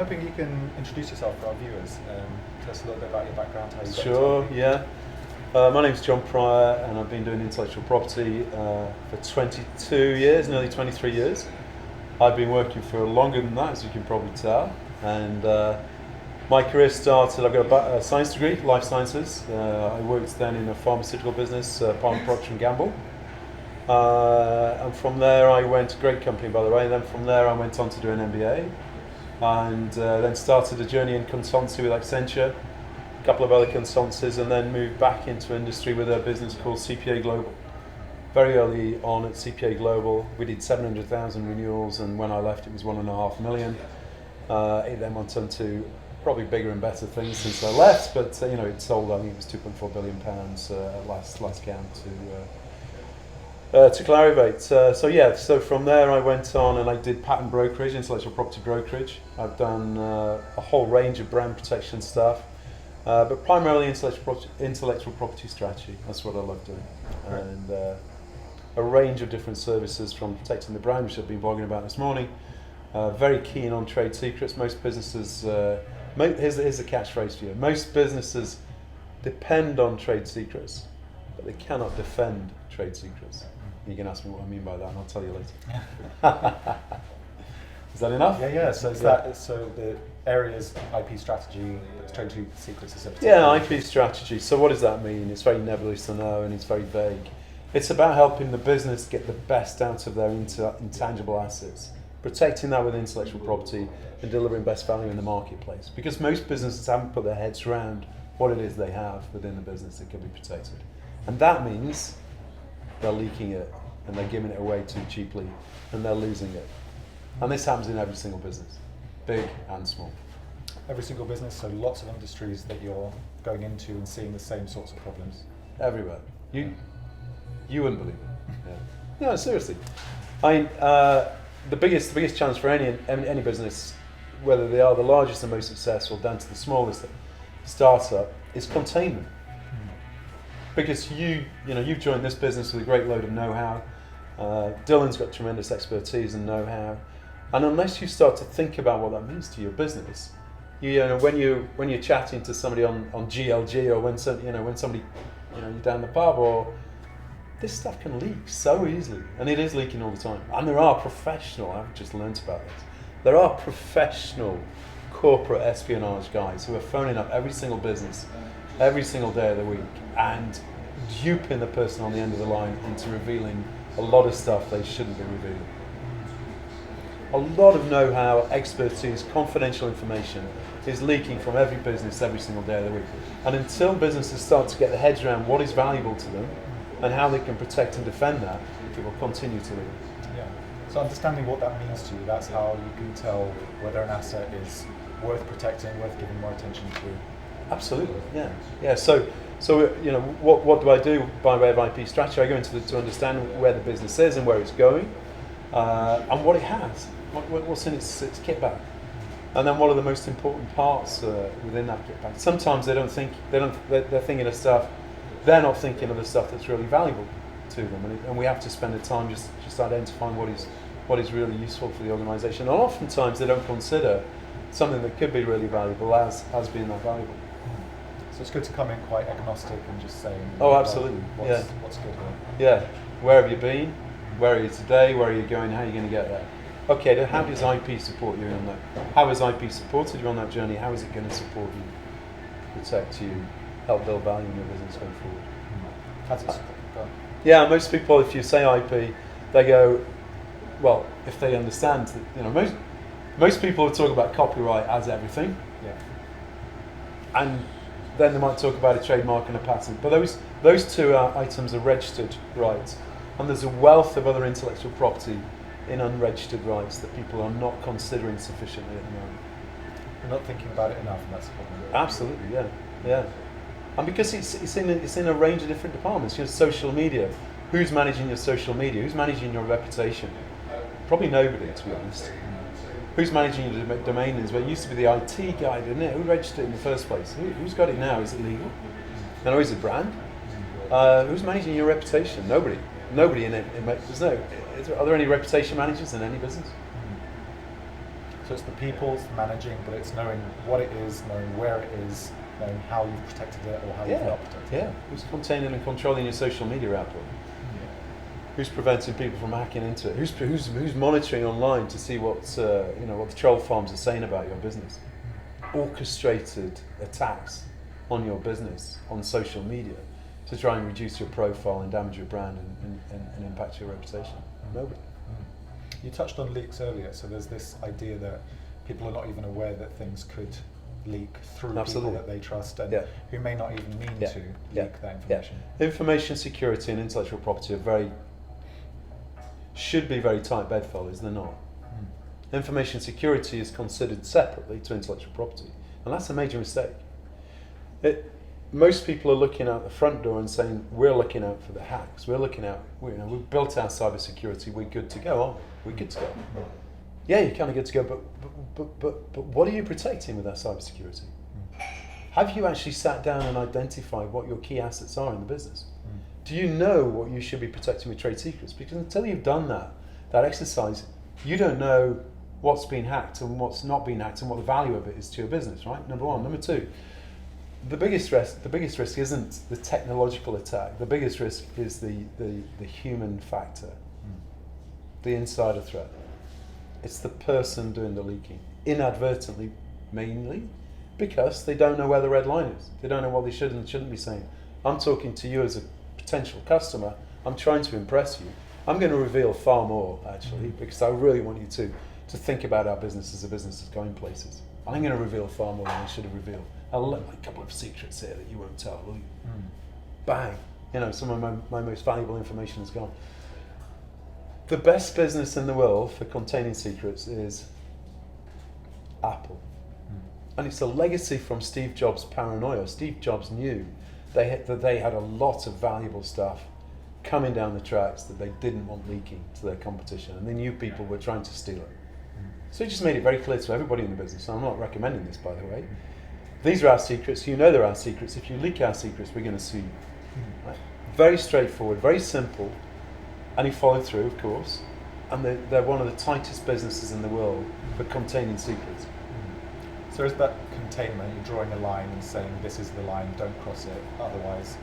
Hoping you can introduce yourself for our viewers. Tell us a little bit about your background, how you got Sure, into it. yeah. My name's John Pryor, and I've been doing intellectual property for 22 years, nearly 23 years. I've been working for longer than that, as you can probably tell. And my career started, I've got a science degree, life sciences. I worked then in a pharmaceutical business, Procter & Gamble. And from there I went, great company by the way, and then from there I went on to do an MBA. And then started a journey in consultancy with Accenture, a couple of other consultancies, and then moved back into industry with a business called CPA Global. Very early on at CPA Global, we did 700,000 renewals, and when I left it was 1.5 million. It then went on to probably bigger and better things since I left, but it sold, I think it was £2.4 billion at last count to Clarivate. So from there I went on and I did patent brokerage, intellectual property brokerage. I've done a whole range of brand protection stuff, but primarily intellectual property strategy. That's what I love doing. Right. And a range of different services, from protecting the brand, which I've been blogging about this morning. Very keen on trade secrets. Most businesses, here's a catchphrase for you. Most businesses depend on trade secrets, but they cannot defend trade secrets. You can ask me what I mean by that, and I'll tell you later. Is that enough? Yeah. So so the areas IP strategy, trade secrets is a Yeah, IP strategy. So what does that mean? It's very nebulous to know, and it's very vague. It's about helping the business get the best out of their intangible assets, protecting that with intellectual property, and delivering best value in the marketplace. Because most businesses haven't put their heads around what it is they have within the business that can be protected. And that means they're leaking it, and they're giving it away too cheaply, and they're losing it. And this happens in every single business, big and small. Every single business, so lots of industries that you're going into and seeing the same sorts of problems. Everywhere. You wouldn't believe it. Yeah. No, seriously. The biggest challenge for any business, whether they are the largest and most successful down to the smallest startup, is containment. Because you've joined this business with a great load of know-how. Dylan's got tremendous expertise and know-how, and unless you start to think about what that means to your business, when you're chatting to somebody on GLG, or when somebody you're down the pub, or this stuff can leak so easily, and it is leaking all the time. And there are professional, I've just learnt about this, there are professional corporate espionage guys who are phoning up every single business every single day of the week and duping the person on the end of the line into revealing a lot of stuff they shouldn't be revealing. A lot of know-how, expertise, confidential information is leaking from every business every single day of the week. And until businesses start to get their heads around what is valuable to them and how they can protect and defend that, it will continue to leak. Yeah. So understanding what that means to you, that's how you can tell whether an asset is worth protecting, worth giving more attention to. Absolutely, yeah. So what do I do by way of IP strategy? I go into to understand where the business is and where it's going, and what it has, what's in its kit bag, and then what are the most important parts within that kit bag. Sometimes they're thinking of stuff, they're not thinking of the stuff that's really valuable to them, and we have to spend the time just identifying what is really useful for the organisation. And oftentimes they don't consider something that could be really valuable as being that valuable. So it's good to come in quite agnostic and just saying, oh, absolutely, what's good here. Yeah, where have you been? Where are you today? Where are you going? How are you going to get there? Okay, then how does IP support you on that? How has IP supported you on that journey? How is it going to support you, protect you, help build value in your business going forward? How's it support? Go on. Yeah, most people, if you say IP, they go, well, if they understand that, most people will talk about copyright as everything. Yeah. And then they might talk about a trademark and a patent. But those two items are registered rights. And there's a wealth of other intellectual property in unregistered rights that people are not considering sufficiently at the moment. We're not thinking about it enough, and that's the problem. Absolutely, yeah. And because it's in a range of different departments. Social media. Who's managing your social media? Who's managing your reputation? Probably nobody, to be honest. Who's managing your domain names? Well, it used to be the IT guy, didn't it? Who registered it in the first place? Who's got it now? Is it legal? And is it brand? Who's managing your reputation? Nobody. Nobody in it. Are there any reputation managers in any business? So it's the people's managing, but it's knowing what it is, knowing where it is, knowing how you've protected it or how you've not protected it. Who's containing and controlling your social media output? Who's preventing people from hacking into it? Who's monitoring online to see what the troll farms are saying about your business? Orchestrated attacks on your business on social media to try and reduce your profile and damage your brand and impact your reputation. Nobody. You touched on leaks earlier, so there's this idea that people are not even aware that things could leak through people that they trust and who may not even mean to leak that information. Information security and intellectual property should be very tight bedfellows, they're not. Information security is considered separately to intellectual property, and that's a major mistake. Most people are looking out the front door and saying, we're looking out for the hacks, we've built our cyber security, we're good to go, aren't we? We're good to go. Yeah, you're kind of good to go, but what are you protecting with that cyber security? Have you actually sat down and identified what your key assets are in the business? Do you know what you should be protecting with trade secrets? Because until you've done that exercise, you don't know what's been hacked and what's not been hacked and what the value of it is to your business, right? Number one. Number two, the biggest risk isn't the technological attack. The biggest risk is the human factor, the insider threat. It's the person doing the leaking, inadvertently mainly, because they don't know where the red line is. They don't know what they should and shouldn't be saying. I'm talking to you as a potential customer. I'm trying to impress you. I'm going to reveal far more, actually, because I really want you to think about our business as a business that's going places. I'm going to reveal far more than I should have revealed. I'll let a couple of secrets here that you won't tell, will you? Bang! Some of my most valuable information is gone. The best business in the world for containing secrets is Apple. And it's a legacy from Steve Jobs' paranoia. Steve Jobs knew that they had a lot of valuable stuff coming down the tracks that they didn't want leaking to their competition, and they knew people were trying to steal it. So he just made it very clear to everybody in the business, and I'm not recommending this, by the way. These are our secrets, you know they're our secrets. If you leak our secrets, we're going to sue you. Right? Very straightforward, very simple, and he followed through, of course, and they're one of the tightest businesses in the world for containing secrets. So is that containment, you're drawing a line and saying this is the line, don't cross it, otherwise,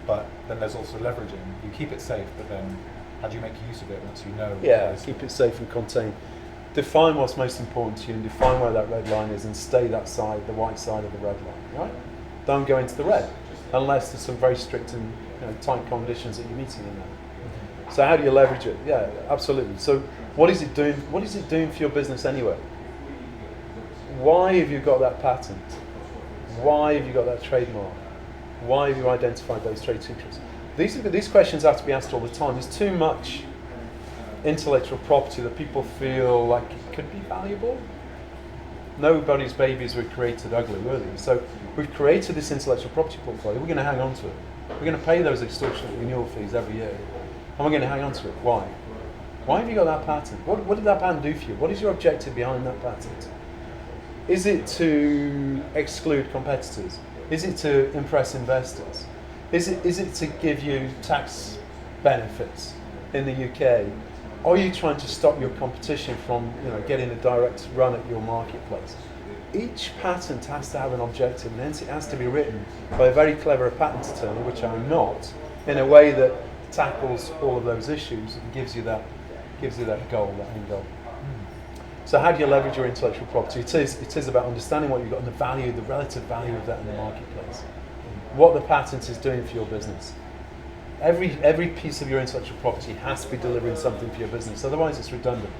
but then there's also leveraging. You keep it safe, but then how do you make use of it once you know? Yeah, keep it safe and contained. Define what's most important to you and define where that red line is and stay that side, the white side of the red line, right? Don't go into the red unless there's some very strict and tight conditions that you're meeting in there. So how do you leverage it? Yeah, absolutely. So what is it doing? What is it doing for your business anyway? Why have you got that patent? Why have you got that trademark? Why have you identified those trade secrets? These questions have to be asked all the time. There's too much intellectual property that people feel like it could be valuable. Nobody's babies were created ugly, were they? So we've created this intellectual property portfolio. We're going to hang on to it. We're going to pay those extortionate renewal fees every year, and we're going to hang on to it. Why? Why have you got that patent? What did that patent do for you? What is your objective behind that patent? Is it to exclude competitors? Is it to impress investors? Is it to give you tax benefits in the UK? Are you trying to stop your competition from getting a direct run at your marketplace? Each patent has to have an objective, and hence it has to be written by a very clever patent attorney, which I'm not, in a way that tackles all of those issues and gives you that goal, that end goal. So how do you leverage your intellectual property? It is about understanding what you've got and the relative value of that in the marketplace. What the patent is doing for your business. Every piece of your intellectual property has to be delivering something for your business, otherwise it's redundant.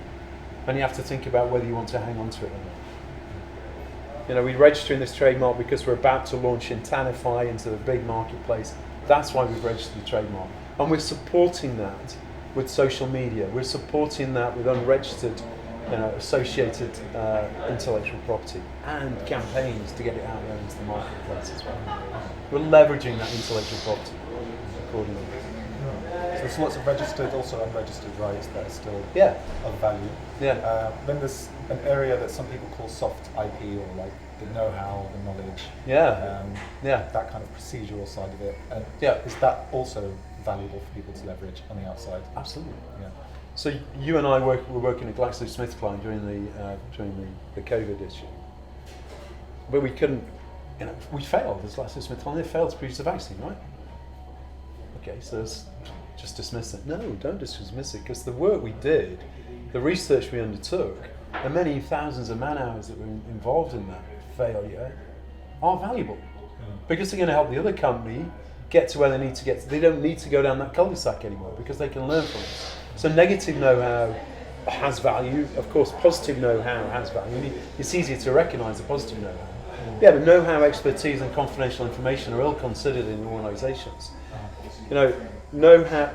And you have to think about whether you want to hang on to it or not. We're registering this trademark because we're about to launch Intanify into the big marketplace. That's why we've registered the trademark. And we're supporting that with social media. We're supporting that with unregistered associated intellectual property and campaigns to get it out there into the marketplace as well. We're leveraging that intellectual property accordingly. So there's lots of registered, also unregistered rights that are still of value. Yeah. Then there's an area that some people call soft IP, or like the know-how, the knowledge. That kind of procedural side of it. And is that also valuable for people to leverage on the outside? Absolutely. Yeah. So you and I were working at GlaxoSmithKline during the COVID issue, but we couldn't. We failed as GlaxoSmithKline. They failed to produce a vaccine, right? Okay, so just dismiss it. No, don't just dismiss it, because the work we did, the research we undertook, the many thousands of man hours that were involved in that failure are valuable, because they're going to help the other company get to where they need to get. They don't need to go down that cul-de-sac anymore, because they can learn from it. So negative know-how has value. Of course, positive know-how has value. It's easier to recognise the positive know-how. Yeah, but know-how, expertise, and confidential information are ill considered in organisations. Know-how.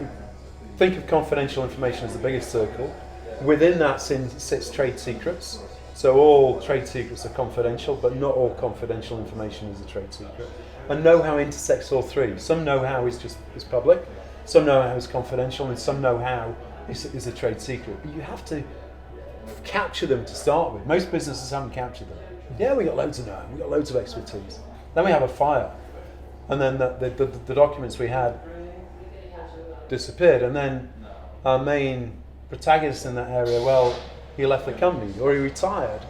Think of confidential information as the biggest circle. Within that sits trade secrets. So all trade secrets are confidential, but not all confidential information is a trade secret. And know-how intersects all three. Some know-how is public, some know-how is confidential, and some know-how is a trade secret. But you have to capture them to start with. Most businesses haven't captured them. Yeah, we got loads of know-how, we got loads of expertise. Then we have a fire, and then the documents we had disappeared, and then our main protagonist in that area, well, he left the company, or he retired,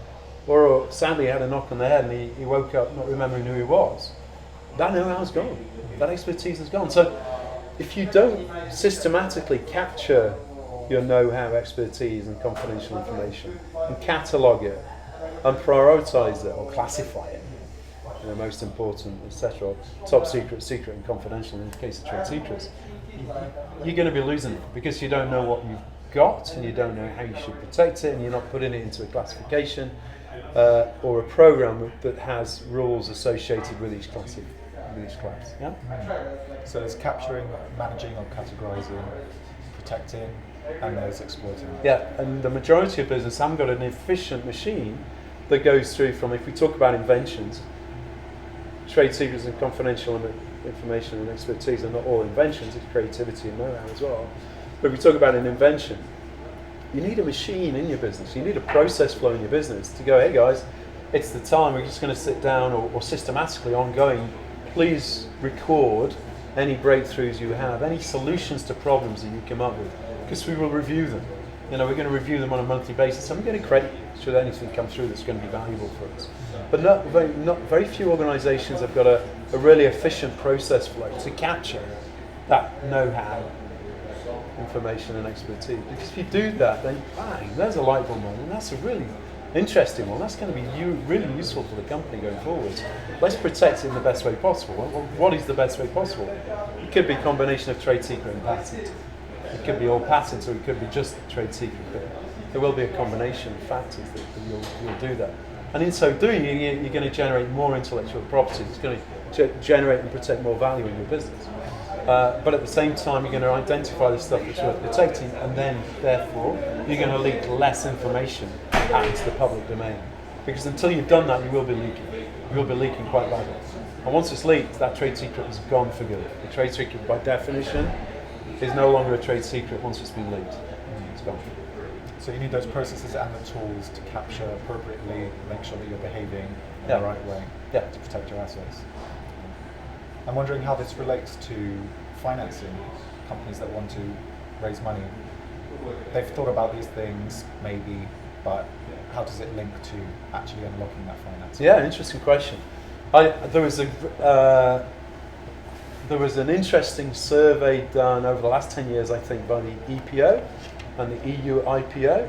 or sadly had a knock on the head and he woke up not remembering who he was. That know-how's gone. That expertise is gone. So if you don't systematically capture your know-how, expertise and confidential information and catalogue it and prioritise it or classify it, most important, etc., top secret, secret and confidential in the case of trade secrets, you're going to be losing it, because you don't know what you've got and you don't know how you should protect it, and you're not putting it into a classification or a program that has rules associated with each class. Yeah? So there's capturing, managing or categorising, protecting, and there's exploiting. Yeah, and the majority of business haven't got an efficient machine that goes through from, if we talk about inventions, trade secrets and confidential information and expertise are not all inventions, it's creativity and know-how as well. But if we talk about an invention, you need a machine in your business, you need a process flow in your business to go, hey guys, it's the time, we're just going to sit down, or systematically ongoing, please record any breakthroughs you have, any solutions to problems that you come up with, because we will review them. We're going to review them on a monthly basis, and we're going to credit you should anything come through that's going to be valuable for us. But not very few organisations have got a really efficient process flow to capture that know-how, information and expertise. Because if you do that, then bang, there's a light bulb moment, and that's a really interesting one. That's going to be really useful for the company going forward. Let's protect it in the best way possible. What is the best way possible? It could be a combination of trade secret and patent. It could be all patents, or it could be just trade secret. But there will be a combination of factors that you'll do that. And in so doing, you're going to generate more intellectual property. It's going to generate and protect more value in your business. But at the same time, you're going to identify the stuff that's worth protecting, and then, therefore, you're going to leak less information out into the public domain. Because until you've done that, you will be leaking. You will be leaking quite badly. And once it's leaked, that trade secret is gone for good. The trade secret, by definition, is no longer a trade secret once it's been leaked. It's gone. So you need those processes and the tools to capture appropriately, make sure that you're behaving in the right way to protect your assets. I'm wondering how this relates to financing companies that want to raise money. They've thought about these things, maybe, but how does it link to actually unlocking that financing? Yeah, interesting question. There was an interesting survey done over the last 10 years, I think, by the EPO and the EU IPO.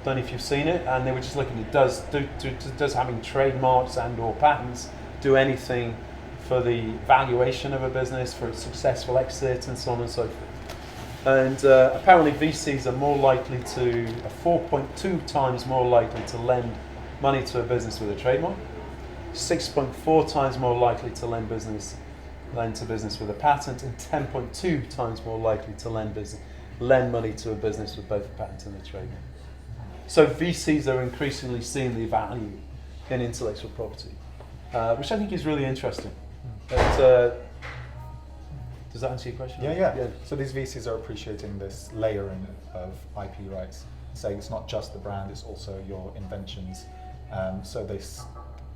Don't know if you've seen it, and they were just looking at does having trademarks and or patents do anything for the valuation of a business, for its successful exit, and so on and so forth. And apparently VCs are 4.2 times more likely to lend money to a business with a trademark, 6.4 times more likely to lend to business with a patent, and 10.2 times more likely to lend money to a business with both a patent and a trademark. So VCs are increasingly seeing the value in intellectual property, which I think is really interesting. Does that answer your question? Yeah. So these VCs are appreciating this layering of IP rights, saying it's not just the brand, it's also your inventions. So this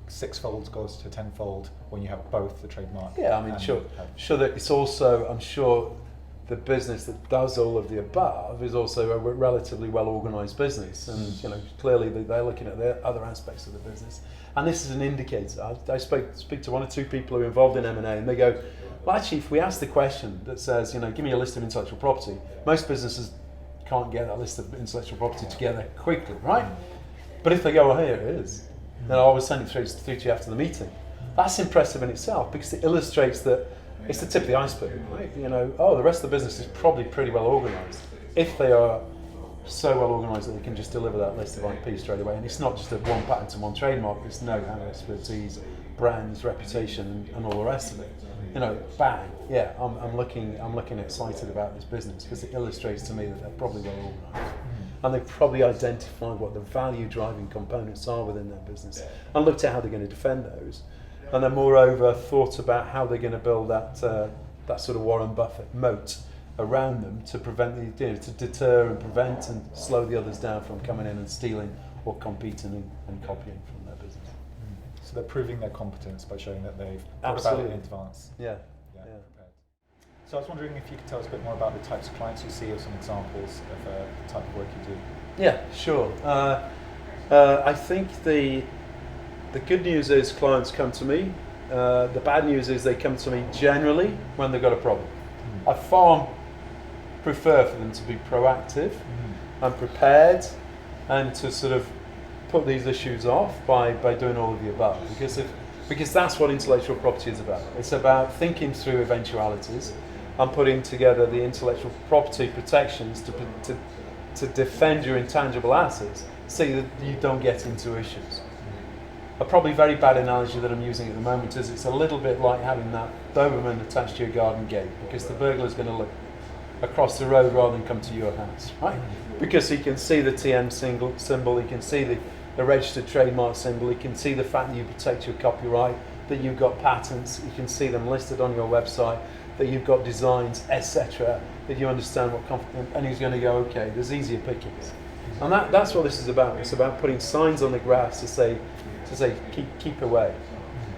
sixfold goes to tenfold when you have both the trademark. Yeah, I mean, sure that it's also, I'm sure, the business that does all of the above is also a relatively well-organized business, and clearly they're looking at the other aspects of the business. And this is an indicator. I speak to one or two people who are involved in M&A, and they go, well, actually, if we ask the question that says, give me a list of intellectual property, most businesses can't get that list of intellectual property together quickly, right? But if they go, well, here it is, then I'll always send it through to you after the meeting. That's impressive in itself, because it illustrates that it's the tip of the iceberg, right? The rest of the business is probably pretty well organised, if they are so well organised that they can just deliver that list of IP straight away. And it's not just a one patent and one trademark, it's know-how, expertise, brands, reputation, and all the rest of it. Bang, yeah, I'm looking excited about this business, because it illustrates to me that they're probably well organised. And they've probably identified what the value driving components are within their business and looked at how they're going to defend those. And then moreover thought about how they're going to build that sort of Warren Buffett moat around them to prevent to deter and prevent and slow the others down from coming in and stealing or competing and copying from their business. So they're proving their competence by showing that they've thought about it in advance. Yeah. So I was wondering if you could tell us a bit more about the types of clients you see, or some examples of the type of work you do. Yeah, sure. I think the good news is clients come to me. The bad news is they come to me generally when they've got a problem. I far prefer for them to be proactive and prepared, and to sort of put these issues off by doing all of the above, because that's what intellectual property is about. It's about thinking through eventualities and putting together the intellectual property protections to defend your intangible assets, so that you don't get into issues. A probably very bad analogy that I'm using at the moment is it's a little bit like having that Doberman attached to your garden gate, because the burglar's going to look across the road rather than come to your house, right? Because he can see the TM symbol, he can see the registered trademark symbol, he can see the fact that you protect your copyright, that you've got patents, you can see them listed on your website, that you've got designs, etc., that you understand and he's going to go, okay, there's easier pickings. And that's what this is about. It's about putting signs on the grass to say keep away.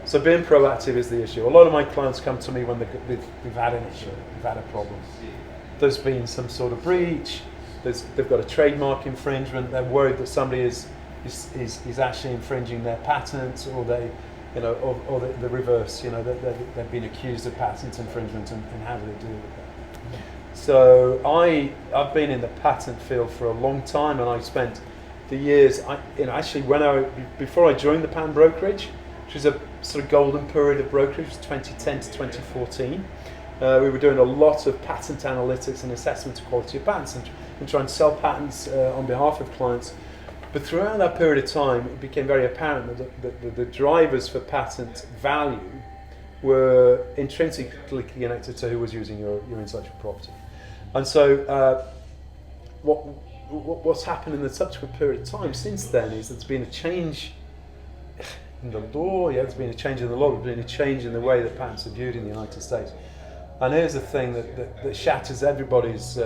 So being proactive is the issue. A lot of my clients come to me when they've had an issue, they've had a problem. There's been some sort of breach, they've got a trademark infringement, they're worried that somebody is actually infringing their patent, or or the reverse, they've been accused of patent infringement, and how do they deal with that? So I've been in the patent field for a long time, and I spent the years, actually before I joined the patent brokerage, which was a sort of golden period of brokerage, 2010 to 2014, we were doing a lot of patent analytics and assessment of quality of patents, and trying to sell patents on behalf of clients. But throughout that period of time, it became very apparent that the drivers for patent value were intrinsically connected to who was using your intellectual property. And so what's happened in the subsequent period of time since then is there's been a change in the law. Yeah, there's been a change in the law, there's been a change in the way that patents are viewed in the United States. And here's the thing that shatters everybody's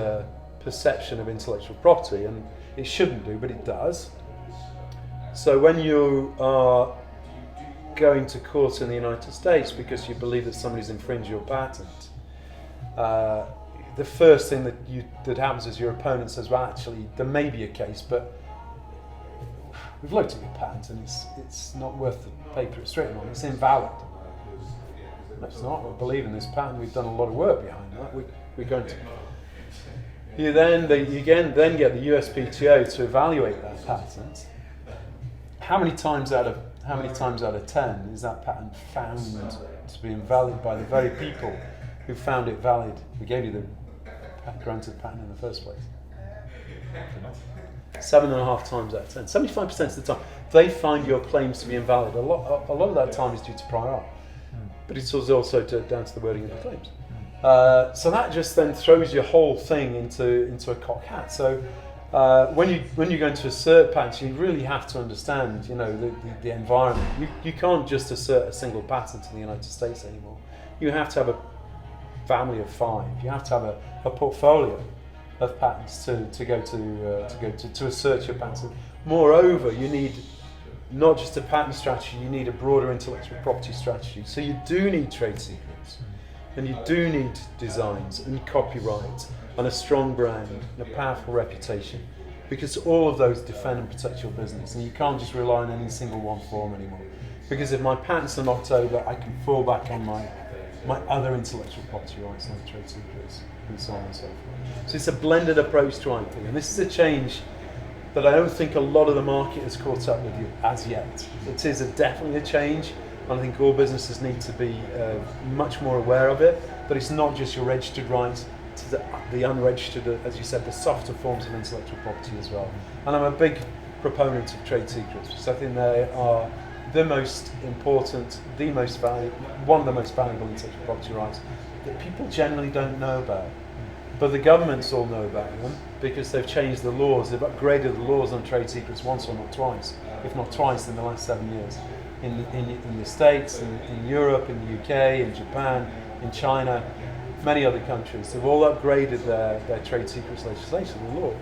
perception of intellectual property, and it shouldn't do, but it does. So when you are going to court in the United States because you believe that somebody's infringed your patent, the first thing that happens is your opponent says, well, actually, there may be a case, but we've looked at your patent and it's not worth the paper it's written on, it's invalid. No, it's not. We believe in this patent, we've done a lot of work behind that, we're going to. You then get the USPTO to evaluate that patent. How many times out of 10 is that patent found to be invalid by the very people who found it valid, who gave you the granted patent in the first place? 7.5 times out of 10. 75% of the time, they find your claims to be invalid. A lot of that time is due to prior art, but it's also down to the wording of the claims. So that just then throws your whole thing into a cocked hat. So when you go into assert patents, you really have to understand, the environment. You can't just assert a single patent in the United States anymore. You have to have a family of 5. You have to have a portfolio of patents to assert your patents. Moreover, you need not just a patent strategy. You need a broader intellectual property strategy. So you do need trade secrets. And you do need designs and copyright and a strong brand and a powerful reputation, because all of those defend and protect your business, and you can't just rely on any single one form anymore. Because if my patents are knocked over, I can fall back on my other intellectual property rights like trade secrets and so on and so forth. So it's a blended approach to IP, and this is a change that I don't think a lot of the market has caught up with you as yet. It is definitely a change, and I think all businesses need to be much more aware of it, that it's not just your registered rights, it's the unregistered, as you said, the softer forms of intellectual property as well. And I'm a big proponent of trade secrets, because I think they are the most important, one of the most valuable intellectual property rights that people generally don't know about. But the governments all know about them because they've changed the laws, they've upgraded the laws on trade secrets once or not twice, if not twice in the last 7 years. In the States, in Europe, in the UK, in Japan, in China, many other countries, they've all upgraded their trade secrets legislation and law.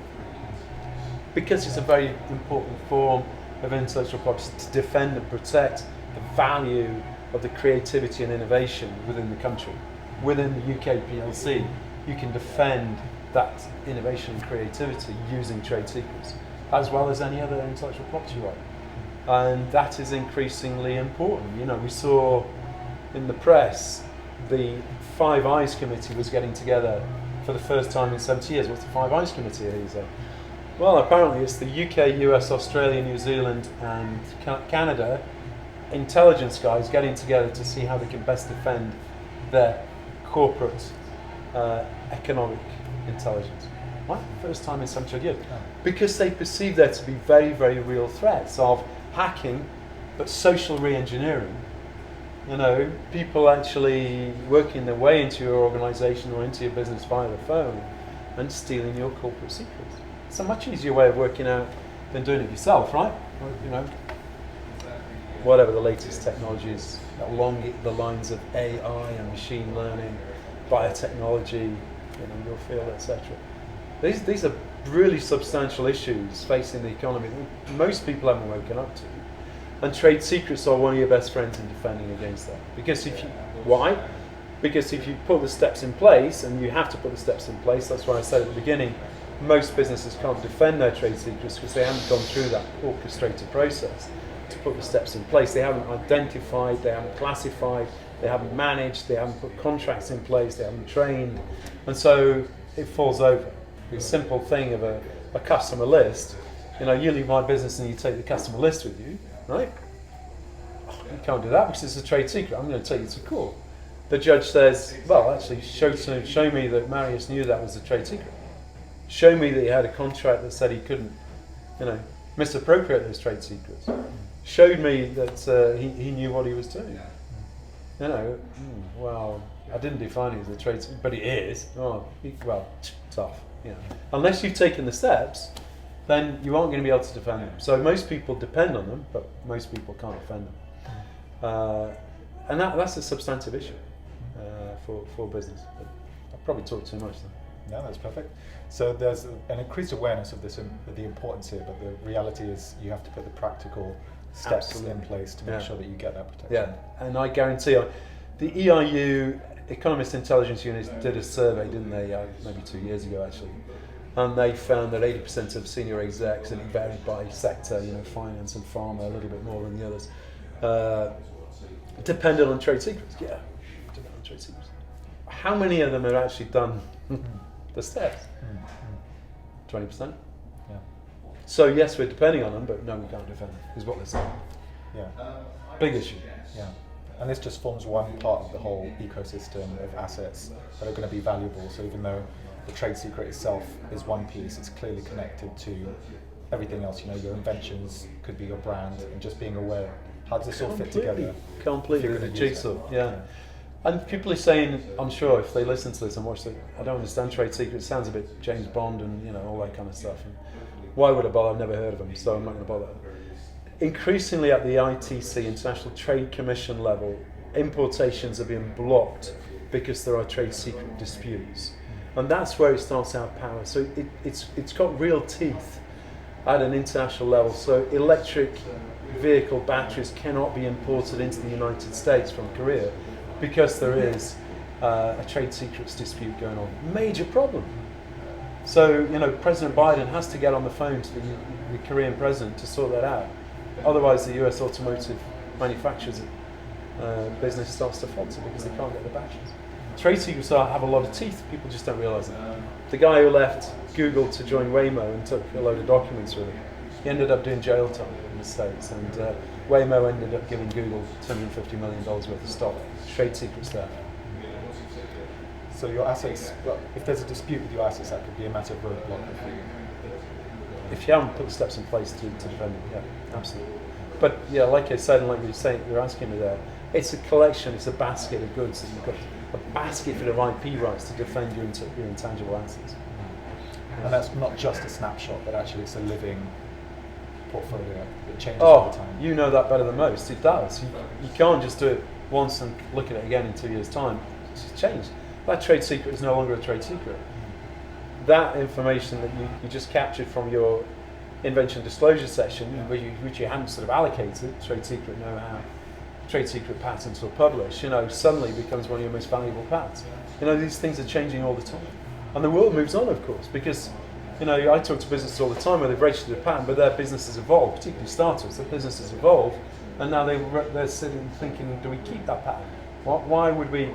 Because it's a very important form of intellectual property to defend and protect the value of the creativity and innovation within the country. Within the UK PLC, you can defend that innovation and creativity using trade secrets, as well as any other intellectual property right. And that is increasingly important. You know, we saw in the press the Five Eyes Committee was getting together for the first time in 70 years. What's the Five Eyes Committee, Elisa? Well, apparently it's the UK, US, Australia, New Zealand and Canada intelligence guys getting together to see how they can best defend their corporate economic intelligence. Why? First time in 70 years. Because they perceive there to be very, very real threats of hacking, but social re-engineering. You know, people actually working their way into your organisation or into your business via the phone and stealing your corporate secrets. It's a much easier way of working out than doing it yourself, right? Or, you know, whatever the latest technologies along the lines of AI and machine learning, biotechnology, you know, your field, etc. These are really substantial issues facing the economy that most people haven't woken up to. And trade secrets are one of your best friends in defending against that. Because why? Because if you put the steps in place, and you have to put the steps in place, that's why I said at the beginning, most businesses can't defend their trade secrets because they haven't gone through that orchestrated process to put the steps in place. They haven't identified, they haven't classified, they haven't managed, they haven't put contracts in place, they haven't trained, and so it falls over. The simple thing of a customer list, you know, you leave my business and you take the customer list with you, right? Oh, you can't do that because it's a trade secret. I'm going to take you to court. The judge says, well, actually, show me that Marius knew that was a trade secret. Show me that he had a contract that said he couldn't, you know, misappropriate those trade secrets. Showed me that he knew what he was doing. You know, well, I didn't define it as a trade secret, but it is. Oh, well, tough. You know, unless you've taken the steps, then you aren't going to be able to defend them. So most people depend on them, but most people can't defend them. And that's a substantive issue for business. But I've probably talked too much then. No, that's perfect. So there's an increased awareness of this, of the importance here, but the reality is you have to put the practical steps in place to make sure that you get that protection. Yeah, and I guarantee the EIU, Economist Intelligence Unit, did a survey, didn't they, maybe 2 years ago actually, and they found that 80% of senior execs, and it varied by sector, you know, finance and pharma a little bit more than the others, depended on trade secrets. Yeah, depended on trade secrets. How many of them have actually done the steps? 20%? Yeah. So yes, we're depending on them, but no, we can't defend them, is what they're saying. Yeah. Big issue. Yeah. And this just forms one part of the whole ecosystem of assets that are going to be valuable. So even though the trade secret itself is one piece, it's clearly connected to everything else. You know, your inventions could be your brand, and just being aware, how does this all fit together? Completely, the jigsaw, yeah. And people are saying, I'm sure if they listen to this and watch it, I don't understand trade secrets, it sounds a bit James Bond and, you know, all that kind of stuff. And why would I bother? I've never heard of them, so I'm not going to bother. Increasingly at the ITC, International Trade Commission level, importations are being blocked because there are trade secret disputes. And that's where it starts to have power. So it's got real teeth at an international level. So electric vehicle batteries cannot be imported into the United States from Korea because there is a trade secrets dispute going on. Major problem. So, President Biden has to get on the phone to the Korean president to sort that out. Otherwise, the US automotive manufacturers business starts to falter because they can't get the batches. Trade secrets have a lot of teeth. People just don't realize it. The guy who left Google to join Waymo and took a load of documents with him, he ended up doing jail time in the States, and Waymo ended up giving Google $250 million worth of stock. Trade secrets there. So your assets, well, if there's a dispute with your assets, that could be a massive roadblock for you. If you haven't put the steps in place to defend it, yeah, absolutely. But yeah, like I said, and like you're asking me there, it's a collection, it's a basket of goods that you've got, a basket full of IP rights to defend your intangible assets. And that's not just a snapshot, but actually it's a living portfolio. It changes over time. You know that better than most. It does. You can't just do it once and look at it again in 2 years' time. It's changed. That trade secret is no longer a trade secret. That information that you just captured from your invention disclosure session, which you hadn't sort of allocated, trade secret know-how, trade secret patents or publish, suddenly becomes one of your most valuable patents. These things are changing all the time. And the world moves on, of course, because, I talk to businesses all the time where they've registered a patent, but their business has evolved, particularly startups, their business has evolved, and now they're sitting thinking, do we keep that patent? Why would we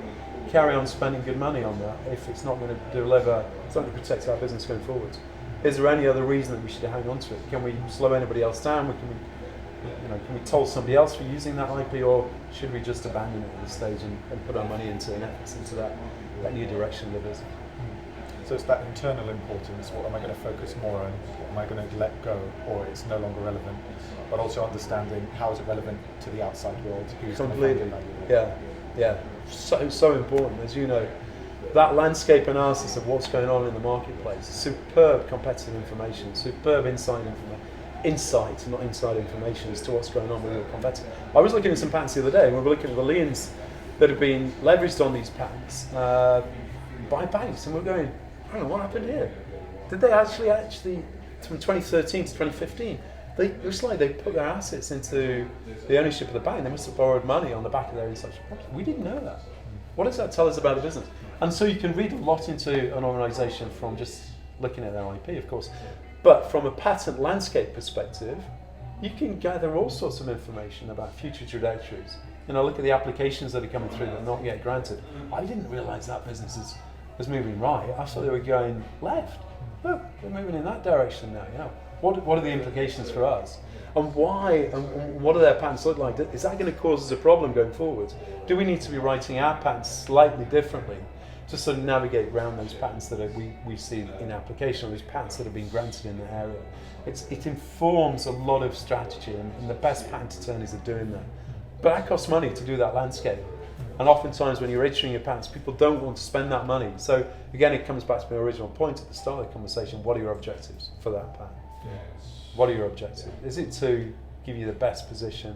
carry on spending good money on that if it's not going to deliver, it's not going to protect our business going forward? Is there any other reason that we should hang on to it? Can we slow anybody else down? Can we toll somebody else for using that IP, or should we just abandon it at this stage and put our money into that new direction of the business? So it's that internal importance, what am I going to focus more on, what am I going to let go, or it's no longer relevant, but also understanding how is it relevant to the outside world, who's going to find it valuable. Yeah. So important, as you know. That landscape analysis of what's going on in the marketplace, superb competitive information, superb insight, not inside information as to what's going on with your competitors. I was looking at some patents the other day, and we were looking at the liens that have been leveraged on these patents by banks, and we're going, hang on, what happened here? Did they actually, from 2013 to 2015, it was like they put their assets into the ownership of the bank. They must have borrowed money on the back of their insights. We didn't know that. What does that tell us about the business? And so you can read a lot into an organisation from just looking at their IP, of course. But from a patent landscape perspective, you can gather all sorts of information about future trajectories. Look at the applications that are coming through that are not yet granted. I didn't realise that business was moving right. I thought they were going left. Look, they're moving in that direction now. What are the implications for us? And why, and what do their patents look like? Is that going to cause us a problem going forward? Do we need to be writing our patents slightly differently to sort of navigate around those patents that we see in application, or those patents that have been granted in the area? It informs a lot of strategy, and the best patent attorneys are doing that. But that costs money to do that landscape. And oftentimes when you're issuing your patents, people don't want to spend that money. So again, it comes back to my original point at the start of the conversation. What are your objectives for that patent? What are your objectives? Is it to give you the best position,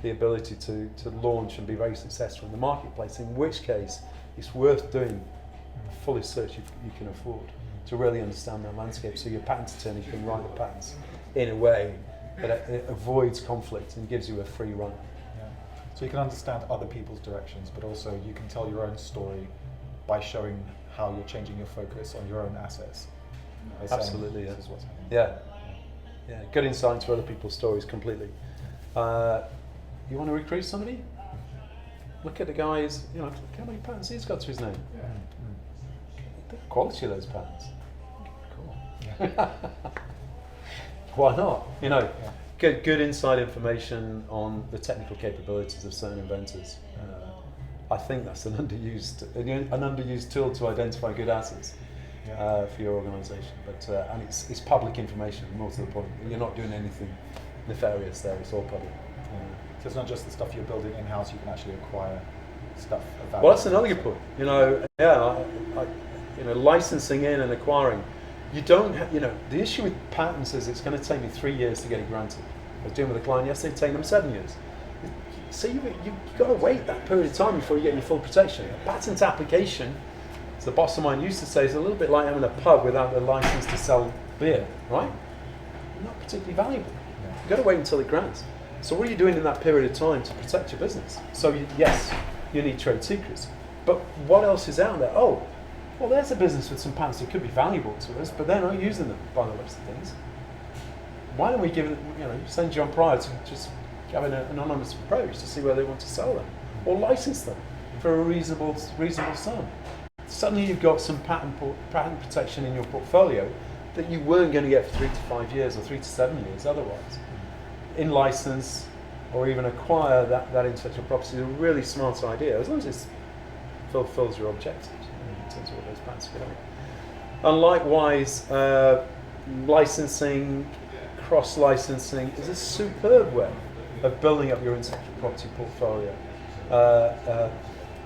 the ability to launch and be very successful in the marketplace, in which case it's worth doing the fullest search you can afford to really understand that landscape, so your patent attorney can write the patents in a way that it avoids conflict and gives you a free run. So you can understand other people's directions, but also you can tell your own story by showing how you're changing your focus on your own assets. Absolutely, this is what's happening. Yeah, good insight into other people's stories completely. You want to recruit somebody? Look at the guys, look how many patents he's got to his name. The quality of those patents. Cool. Why not? Good inside information on the technical capabilities of certain inventors. I think that's an underused tool to identify good assets for your organisation. But and it's public information, more to the point. You're not doing anything nefarious there. It's all public. So it's not just the stuff you're building in-house. You can actually acquire stuff of value. Well, that's another good point. Licensing in and acquiring. You don't have, the issue with patents is it's going to take me 3 years to get it granted. I was dealing with a client yesterday, it's taking them 7 years. So you've got to wait that period of time before you get your full protection. A patent application, as the boss of mine used to say, is a little bit like having a pub without a license to sell beer, right? Not particularly valuable. You've got to wait until it grants. So what are you doing in that period of time to protect your business? So yes, you need trade secrets. But what else is out there? Oh, well, there's a business with some patents that could be valuable to us, but they're not using them by the looks of things. Why don't we give it, send John Pryor to just have an anonymous approach to see where they want to sell them, or license them for a reasonable sum. Suddenly you've got some patent protection in your portfolio that you weren't going to get for 3 to 5 years or 3 to 7 years otherwise. In license or even acquire that intellectual property is a really smart idea, as long as it fulfills your objectives in terms of what those patents are going. And likewise, licensing, cross-licensing is a superb way of building up your intellectual property portfolio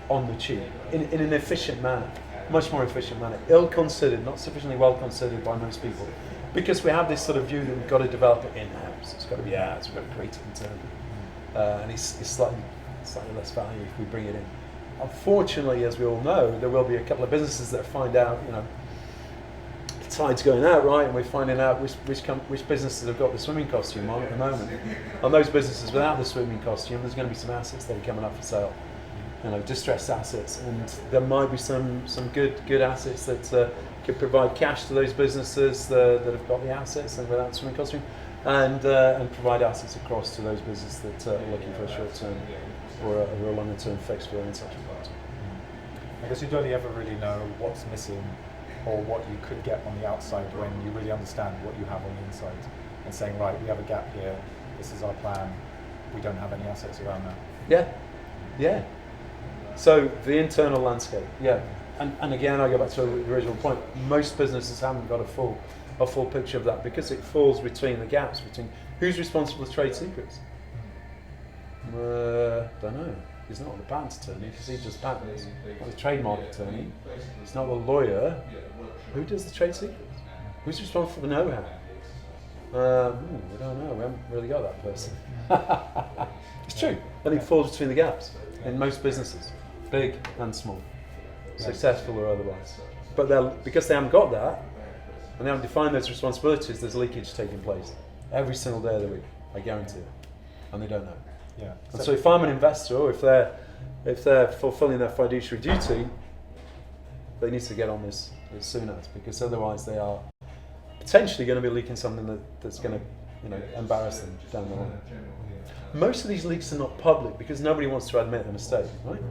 on the cheap, in an efficient manner, much more efficient manner, ill-considered, not sufficiently well-considered by most people, because we have this sort of view that we've got to develop it in-house. It's got to be ours, we've got to create it internally. And it's slightly less value if we bring it in. Unfortunately, as we all know, there will be a couple of businesses that find out, the tide's going out, right, and we're finding out which businesses have got the swimming costume on at the moment. And those businesses without the swimming costume, there's going to be some assets that are coming up for sale, distressed assets, and there might be some good assets that could provide cash to those businesses that have got the assets and without the swimming costume, and provide assets across to those businesses that are looking for a short-term or a longer-term fix for their intellectual property. I guess you don't ever really know what's missing or what you could get on the outside when you really understand what you have on the inside and saying, right, we have a gap here, this is our plan, we don't have any assets around that. Yeah. So the internal landscape, and again I go back to the original point, most businesses haven't got a full picture of that because it falls between the gaps between who's responsible for trade secrets. Don't know. He's not the patent attorney because he does patents. Not the trademark attorney. He's not the lawyer. Who does the trade secrets? Who's responsible for the know-how? We don't know. We haven't really got that person. It's true. I think it falls between the gaps in most businesses, big and small, successful or otherwise. But because they haven't got that and they haven't defined those responsibilities, there's leakage taking place every single day of the week. I guarantee it, and they don't know. Yeah. And so if I'm an investor, or if they're fulfilling their fiduciary duty, they need to get on this as soon as, because otherwise they are potentially going to be leaking something that's going to embarrass them down the line. Most of these leaks are not public because nobody wants to admit a mistake, right?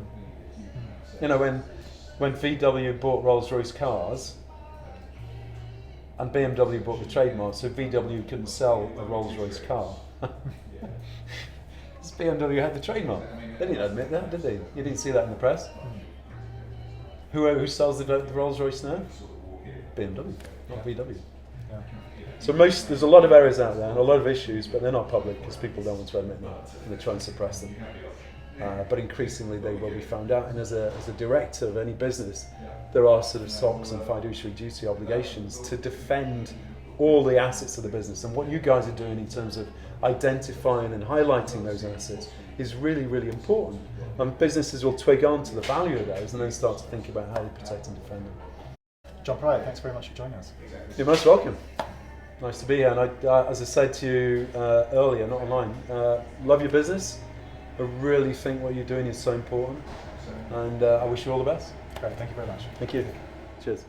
When VW bought Rolls-Royce cars and BMW bought the trademark, so VW couldn't sell a Rolls-Royce car. BMW had the trademark. They didn't admit that, did they? You didn't see that in the press. Who sells the Rolls-Royce now? BMW, not VW. Yeah. So there's a lot of errors out there and a lot of issues, but they're not public because people don't want to admit that and they try and suppress them. But increasingly they will be found out. And as a director of any business, there are sort of SOX and fiduciary duty obligations to defend all the assets of the business. And what you guys are doing in terms of identifying and highlighting those assets is really, really important. And businesses will twig on to the value of those and then start to think about how they protect and defend them. John Pryor, thanks very much for joining us. You're most welcome. Nice to be here. And as I said to you earlier, not online, love your business. I really think what you're doing is so important. And I wish you all the best. Great, thank you very much. Thank you. Cheers.